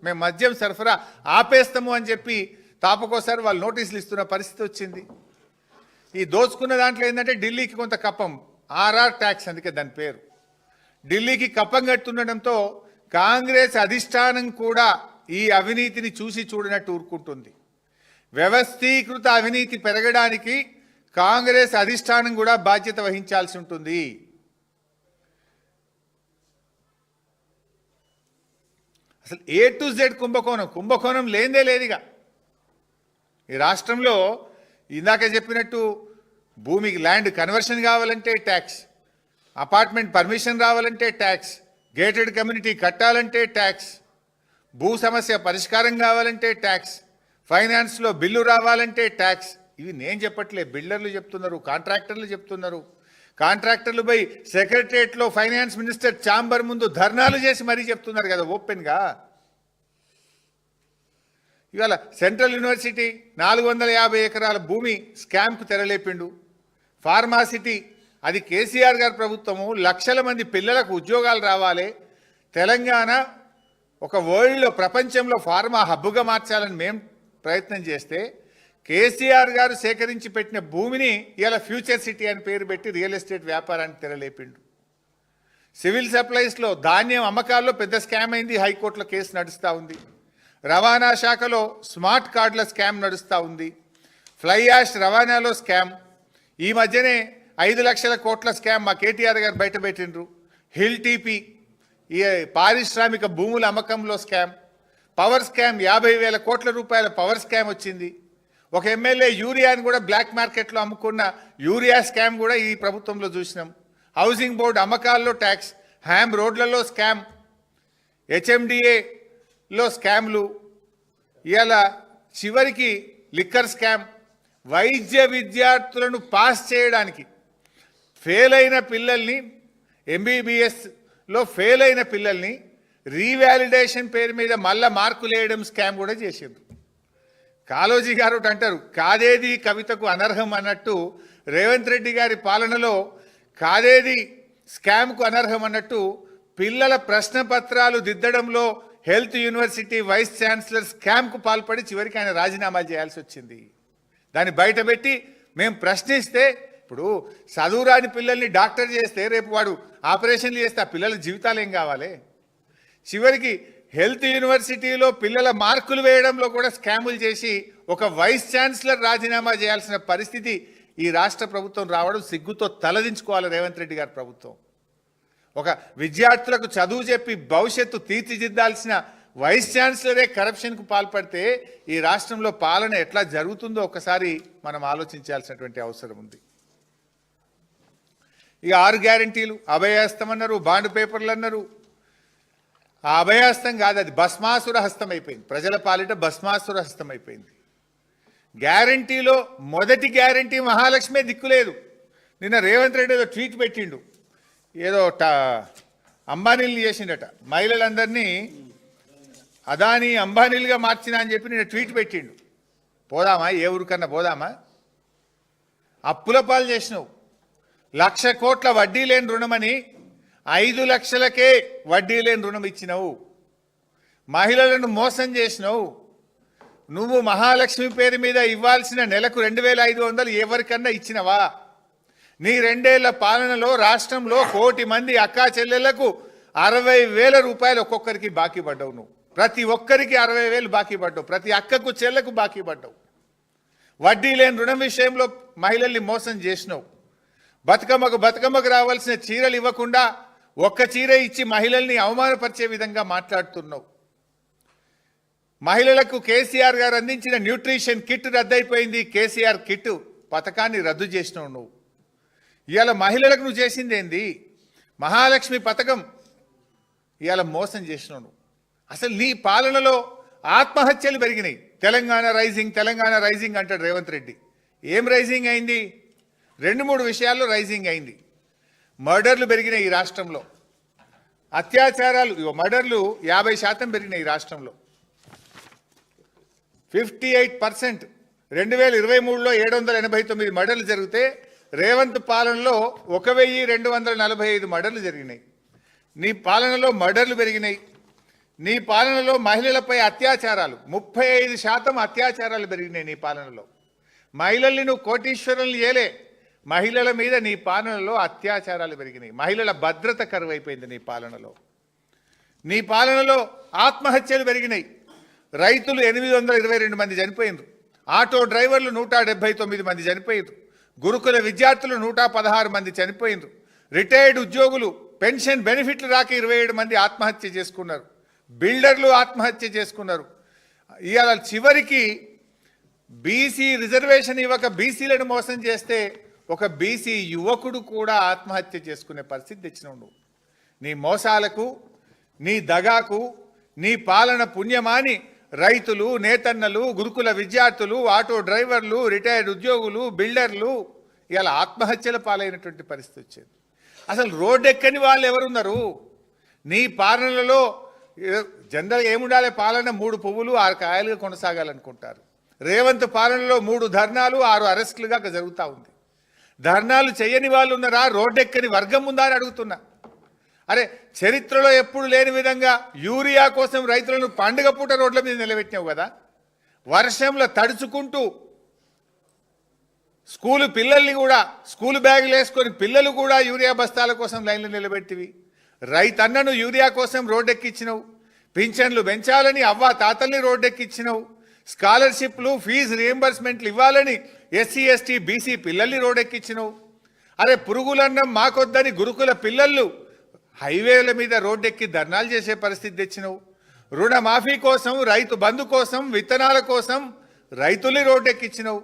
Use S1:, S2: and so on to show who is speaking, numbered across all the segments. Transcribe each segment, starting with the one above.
S1: మేము మద్యం సరఫరా ఆపేస్తాము అని చెప్పి తాపకోసారి వాళ్ళు నోటీసులు ఇస్తున్న పరిస్థితి వచ్చింది. ఈ దోచుకున్న దాంట్లో ఏంటంటే ఢిల్లీకి కొంత కప్పం, ఆర్ఆర్ ట్యాక్స్, అందుకే దాని పేరు. ఢిల్లీకి కప్పం కట్టుండడంతో కాంగ్రెస్ అధిష్టానం కూడా ఈ అవినీతిని చూసి చూడనట్టు ఊరుకుంటుంది. వ్యవస్థీకృత అవినీతి పెరగడానికి కాంగ్రెస్ అధిష్టానం కూడా బాధ్యత వహించాల్సి ఉంటుంది. అసలు A to Z కుంభకోణం లేదే లేదుగా ఈ రాష్ట్రంలో. ఇందాక చెప్పినట్టు భూమికి ల్యాండ్ కన్వర్షన్ కావాలంటే ట్యాక్స్, అపార్ట్మెంట్ పర్మిషన్ రావాలంటే ట్యాక్స్, గేటెడ్ కమ్యూనిటీ కట్టాలంటే ట్యాక్స్, భూ సమస్య పరిష్కారం కావాలంటే ట్యాక్స్, ఫైనాన్స్లో బిల్లు రావాలంటే ట్యాక్స్. ఇవి నేను చెప్పట్లే, బిల్డర్లు చెప్తున్నారు, కాంట్రాక్టర్లు చెప్తున్నారు. కాంట్రాక్టర్లు పోయి సెక్రటరియట్లో ఫైనాన్స్ మినిస్టర్ ఛాంబర్ ముందు ధర్నాలు చేసి మరీ చెప్తున్నారు కదా ఓపెన్గా. ఇవాళ సెంట్రల్ యూనివర్సిటీ 450 ఎకరాల భూమి స్కామ్కు తెరలేపిండు. ఫార్మాసిటీ, అది కేసీఆర్ గారి ప్రభుత్వము, లక్షల మంది పిల్లలకు ఉద్యోగాలు రావాలి, తెలంగాణ ఒక వరల్డ్లో ప్రపంచంలో ఫార్మా హబ్బుగా మార్చాలని మేము ప్రయత్నం చేస్తే కేసీఆర్ గారు సేకరించి పెట్టిన భూమిని ఇలా ఫ్యూచర్ సిటీ అని పేరు పెట్టి రియల్ ఎస్టేట్ వ్యాపారానికి తెరలేపిండు. సివిల్ సప్లైస్లో ధాన్యం అమ్మకాల్లో పెద్ద స్కామ్ అయింది, హైకోర్టులో కేసు నడుస్తూ ఉంది. రవాణా శాఖలో స్మార్ట్ కార్డుల స్కామ్ నడుస్తూ ఉంది. ఫ్లై యాష్ రవాణాలో స్కామ్, ఈ మధ్యనే 5 లక్షల కోట్ల స్కామ్ మా కేటీఆర్ గారు బయటపెట్టిండ్రు. హిల్ టీపీ, ఈ పారిశ్రామిక భూముల అమ్మకంలో స్కామ్, పవర్ స్కామ్ 50,000 కోట్ల రూపాయల పవర్ స్కామ్ వచ్చింది. ఒక ఎమ్మెల్యే యూరియాని కూడా బ్లాక్ మార్కెట్లో అమ్ముకున్న యూరియా స్కామ్ కూడా ఈ ప్రభుత్వంలో చూసినాం. హౌసింగ్ బోర్డు అమ్మకాల్లో ట్యాక్స్, హ్యామ్ రోడ్లలో స్కామ్, HMDAలో స్కామ్లు, ఇలా చివరికి లిక్కర్ స్కామ్. వైద్య విద్యార్థులను పాస్ చేయడానికి ఫెయిల్ అయిన పిల్లల్ని, MBBSలో ఫెయిల్ అయిన పిల్లల్ని రీవాలిడేషన్ పేరు మీద మళ్ళా మార్కులు వేయడం స్కామ్ కూడా చేసిండ్రు. కాళోజీ గారు అంటారు కాదేది కవితకు అనర్హం అన్నట్టు, రేవంత్ రెడ్డి గారి పాలనలో కాదేది స్కామ్కు అనర్హం అన్నట్టు పిల్లల ప్రశ్న పత్రాలు దిద్దడంలో హెల్త్ యూనివర్సిటీ వైస్ ఛాన్సలర్ స్కామ్కు పాల్పడి చివరికి ఆయన రాజీనామా చేయాల్సి వచ్చింది. దాన్ని బయటపెట్టి మేము ప్రశ్నిస్తే, ఇప్పుడు చదువురాని పిల్లల్ని డాక్టర్ చేస్తే రేపు వాడు ఆపరేషన్లు చేస్తే ఆ పిల్లల జీవితాలు ఏం కావాలి? చివరికి హెల్త్ యూనివర్సిటీలో పిల్లల మార్కులు వేయడంలో కూడా స్కాములు చేసి ఒక వైస్ ఛాన్సలర్ రాజీనామా చేయాల్సిన పరిస్థితి ఈ రాష్ట్ర ప్రభుత్వం రావడం సిగ్గుతో తలదించుకోవాలి రేవంత్ రెడ్డి గారి ప్రభుత్వం. ఒక విద్యార్థులకు చదువు చెప్పి భవిష్యత్తు తీర్చిదిద్దాల్సిన వైస్ ఛాన్సలరే కరప్షన్కు పాల్పడితే ఈ రాష్ట్రంలో పాలన ఎట్లా జరుగుతుందో ఒకసారి మనం ఆలోచించాల్సినటువంటి అవసరం ఉంది. ఇక 6 గ్యారంటీలు, అభయహస్తం అన్నారు, బాండ్ పేపర్లు అన్నారు. ఆ అభయహస్తం కాదు, అది భస్మాసుర హస్తం అయిపోయింది. ప్రజల పాలిట భస్మాసుర హస్తం అయిపోయింది. గ్యారంటీలో మొదటి గ్యారంటీ మహాలక్ష్మే దిక్కులేదు. నిన్న రేవంత్ రెడ్డి ఏదో ట్వీట్ పెట్టిండు, ఏదో అంబానీలు చేసిండట, మహిళలందరినీ అదానీ అంబానీలుగా మార్చినా అని చెప్పి నిన్న ట్వీట్ పెట్టిండు. పోదామా? ఏ ఊరికన్నా పోదామా? అప్పుల పాలు చేసినావు. 1,00,000 కోట్ల వడ్డీ లేని రుణమని 5 లక్షలకే వడ్డీ లేని రుణం ఇచ్చినావు. మహిళలను మోసం చేసినావు. నువ్వు మహాలక్ష్మి పేరు మీద ఇవ్వాల్సిన నెలకు 2,500 ఎవరికన్నా ఇచ్చినవా? నీ 2 ఏళ్ల పాలనలో రాష్ట్రంలో 1 కోటి మంది అక్కా చెల్లెళ్లకు 60,000 రూపాయలు ఒక్కొక్కరికి బాకీ పడ్డావు. నువ్వు ప్రతి ఒక్కరికి 60,000 బాకీ పడ్డావు. ప్రతి అక్కకు చెల్లెకు బాకీ పడ్డావు. వడ్డీ లేని రుణం విషయంలో మహిళల్ని మోసం చేసినావు. బతుకమ్మకు రావాల్సిన చీరలు ఇవ్వకుండా ఒక్క చీర ఇచ్చి మహిళల్ని అవమానపరిచే విధంగా మాట్లాడుతున్నావు. మహిళలకు కేసీఆర్ గారు అందించిన న్యూట్రిషన్ కిట్ రద్దయిపోయింది. కేసీఆర్ కిట్ పథకాన్ని రద్దు చేసినావు నువ్వు. ఇవాళ మహిళలకు నువ్వు చేసింది ఏంది? మహాలక్ష్మి పథకం ఇవాళ మోసం చేసినావు నువ్వు. అసలు నీ పాలనలో ఆత్మహత్యలు పెరిగినాయి. తెలంగాణ రైజింగ్ అంటాడు రేవంత్ రెడ్డి. ఏం రైజింగ్ అయింది? 2-3 విషయాల్లో రైజింగ్ అయింది. మర్డర్లు పెరిగినాయి ఈ రాష్ట్రంలో. అత్యాచారాలు, మర్డర్లు 50% పెరిగినాయి ఈ రాష్ట్రంలో. 58%. 2023లో 789 మర్డర్లు జరిగితే రేవంత్ పాలనలో 1,245 మర్డర్లు జరిగినాయి. నీ పాలనలో మర్డర్లు పెరిగినాయి. నీ పాలనలో మహిళలపై అత్యాచారాలు 35% అత్యాచారాలు పెరిగినాయి నీ పాలనలో. మహిళల్ని నువ్వు కోటీశ్వరుల్ని చేయలే, మహిళల మీద నీ పాలనలో అత్యాచారాలు పెరిగినాయి. మహిళల భద్రత కరువైపోయింది నీ పాలనలో. నీ పాలనలో ఆత్మహత్యలు పెరిగినాయి. రైతులు 822 మంది చనిపోయినారు. ఆటో డ్రైవర్లు 179 మంది చనిపోయినారు. గురుకుల విద్యార్థులు 116 మంది చనిపోయినారు. రిటైర్డ్ ఉద్యోగులు పెన్షన్ బెనిఫిట్లు రాక 27 మంది ఆత్మహత్య చేసుకున్నారు. బిల్డర్లు ఆత్మహత్య చేసుకున్నారు. ఇవాళ చివరికి బీసీ రిజర్వేషన్ ఇవ్వక బీసీలను మోసం చేస్తే ఒక బీసీ యువకుడు కూడా ఆత్మహత్య చేసుకునే పరిస్థితి తెచ్చినావు నువ్వు. నీ మోసాలకు, నీ దగాకు, నీ పాలన పుణ్యమాని రైతులు, నేతన్నలు, గురుకుల విద్యార్థులు, ఆటో డ్రైవర్లు, రిటైర్డ్ ఉద్యోగులు, బిల్డర్లు ఇలా ఆత్మహత్యల పాలైనటువంటి పరిస్థితి వచ్చింది. అసలు రోడ్డెక్కని వాళ్ళు ఎవరున్నారు? నీ పాలనలో జనరల్గా ఏముండాలి? పాలన 3 పువ్వులు 6 కాయలుగా కొనసాగాలనుకుంటారు. రేవంత్ పాలనలో 3 ధర్నాలు 6 అరెస్టులుగా జరుగుతూ ఉంది. ధర్నాలు చేయని వాళ్ళు ఉన్నారా? రోడ్డెక్కని వర్గం ఉందా అని అడుగుతున్నా. అరే, చరిత్రలో ఎప్పుడు లేని విధంగా యూరియా కోసం రైతులను పండుగ పూట రోడ్ల మీద నిలబెట్టినావు కదా. వర్షంలో తడుచుకుంటూ స్కూలు పిల్లల్ని కూడా స్కూల్ బ్యాగులు వేసుకొని పిల్లలు కూడా యూరియా బస్తాల కోసం లైన్లు నిలబెట్టివి. రైతన్నను యూరియా కోసం రోడ్డెక్కించినవు. పింఛన్లు పెంచాలని అవ్వ తాతల్ని రోడ్డెక్కించినవు. స్కాలర్షిప్లు, ఫీజు రియంబర్స్మెంట్లు ఇవ్వాలని ఎస్సీ ఎస్టీ బీసీ పిల్లల్ని రోడ్డెక్కించినవు. అరే, పురుగులన్నం మాకొద్దని గురుకుల పిల్లలు హైవేల మీద రోడ్డెక్కి ధర్నాలు చేసే పరిస్థితి తెచ్చినవు. రుణమాఫీ కోసం, రైతు బంధు కోసం, విత్తనాల కోసం రైతుల్ని రోడ్డెక్కించినవు.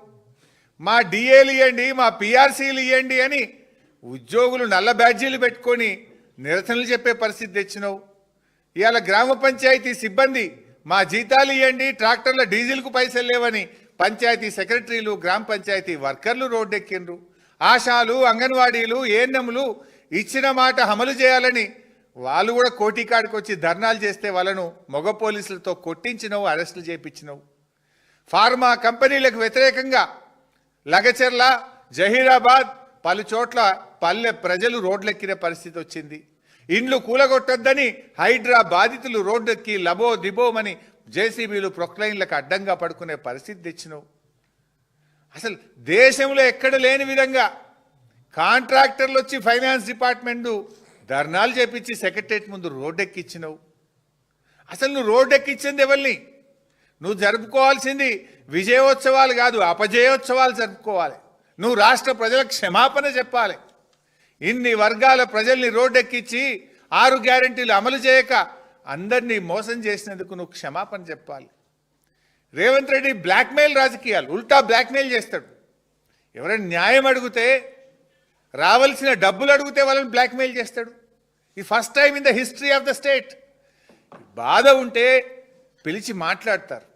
S1: మా డిఏలు ఇవ్వండి, మా పిఆర్సీలు ఇవ్వండి అని ఉద్యోగులు నల్ల బ్యాడ్జీలు పెట్టుకొని నిరసనలు చెప్పే పరిస్థితి తెచ్చినవు. ఇవాళ గ్రామ పంచాయతీ సిబ్బంది మా జీతాలు ఇవ్వండి, ట్రాక్టర్ల డీజిల్కు పైసలు లేవని పంచాయతీ సెక్రటరీలు, గ్రామ పంచాయతీ వర్కర్లు రోడ్డెక్కిండ్రు. ఆశాలు, అంగన్వాడీలు, ఏఎన్ఎంలు ఇచ్చిన మాట అమలు చేయాలని వాళ్ళు కూడా కోటికాడికి వచ్చి ధర్నాలు చేస్తే వాళ్ళను మగ పోలీసులతో కొట్టించినవు, అరెస్టులు చేయించినవు. ఫార్మా కంపెనీలకు వ్యతిరేకంగా లగచెర్ల, జహీరాబాద్ పలు చోట్ల పల్లె ప్రజలు రోడ్లెక్కిన పరిస్థితి వచ్చింది. ఇండ్లు కూలగొట్టొద్దని హైడ్రా బాధితులు రోడ్డెక్కి లబో దిబోమని జేసీబీలు ప్రొక్లైన్లకు అడ్డంగా పడుకునే పరిస్థితి తెచ్చినవు. అసలు దేశంలో ఎక్కడ లేని విధంగా కాంట్రాక్టర్లు వచ్చి ఫైనాన్స్ డిపార్ట్మెంటు ధర్నాలు చేపించి సెక్రటరేట్ ముందు రోడ్డెక్కిచ్చినవు. అసలు నువ్వు రోడ్డెక్కించింది ఎవరిని? నువ్వు జరుపుకోవాల్సింది విజయోత్సవాలు కాదు, అపజయోత్సవాలు జరుపుకోవాలి. నువ్వు రాష్ట్ర ప్రజలకు క్షమాపణ చెప్పాలి. ఇన్ని వర్గాల ప్రజల్ని రోడ్డెక్కించి 6 గ్యారెంటీలు అమలు చేయక అందరినీ మోసం చేసినందుకు నువ్వు క్షమాపణ చెప్పాలి. రేవంత్ రెడ్డి బ్లాక్మెయిల్ రాజకీయాలు, ఉల్టా బ్లాక్మెయిల్ చేస్తాడు. ఎవరైనా న్యాయం అడిగితే, రావాల్సిన డబ్బులు అడిగితే వాళ్ళని బ్లాక్మెయిల్ చేస్తాడు. ఈ first time in the history of the state. బాధ ఉంటే పిలిచి మాట్లాడతారు,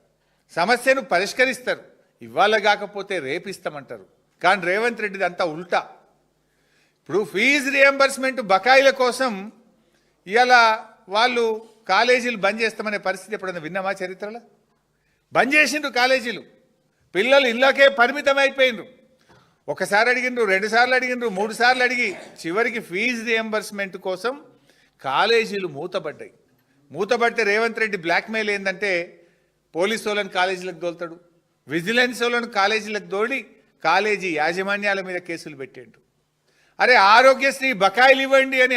S1: సమస్యను పరిష్కరిస్తారు. ఇవాళ కాకపోతే రేపిస్తామంటారు. కానీ రేవంత్ రెడ్డిది అంతా ఉల్టా. ఇప్పుడు ఫీజు రియంబర్స్మెంట్ బకాయిల కోసం ఇవాళ వాళ్ళు కాలేజీలు బంద్ చేస్తామనే పరిస్థితి ఎప్పుడైనా విన్నామా చరిత్రలో? బంద్ చేసిండ్రు కాలేజీలు. పిల్లలు ఇళ్ళకే పరిమితం అయిపోయినరు. ఒకసారి అడిగినరు, 2 సార్లు అడిగినరు, 3 సార్లు అడిగి చివరికి ఫీజు రియంబర్స్మెంట్ కోసం కాలేజీలు మూతబడ్డాయి. మూతబడితే రేవంత్ రెడ్డి బ్లాక్మెయిల్ ఏంటంటే పోలీసు వాళ్ళని కాలేజీలకు దోలుతాడు, విజిలెన్స్ వాళ్ళని కాలేజీలకు దోడి కాలేజీ యాజమాన్యాల మీద కేసులు పెట్టేండు. అరే, ఆరోగ్యశ్రీ బకాయిలు ఇవ్వండి అని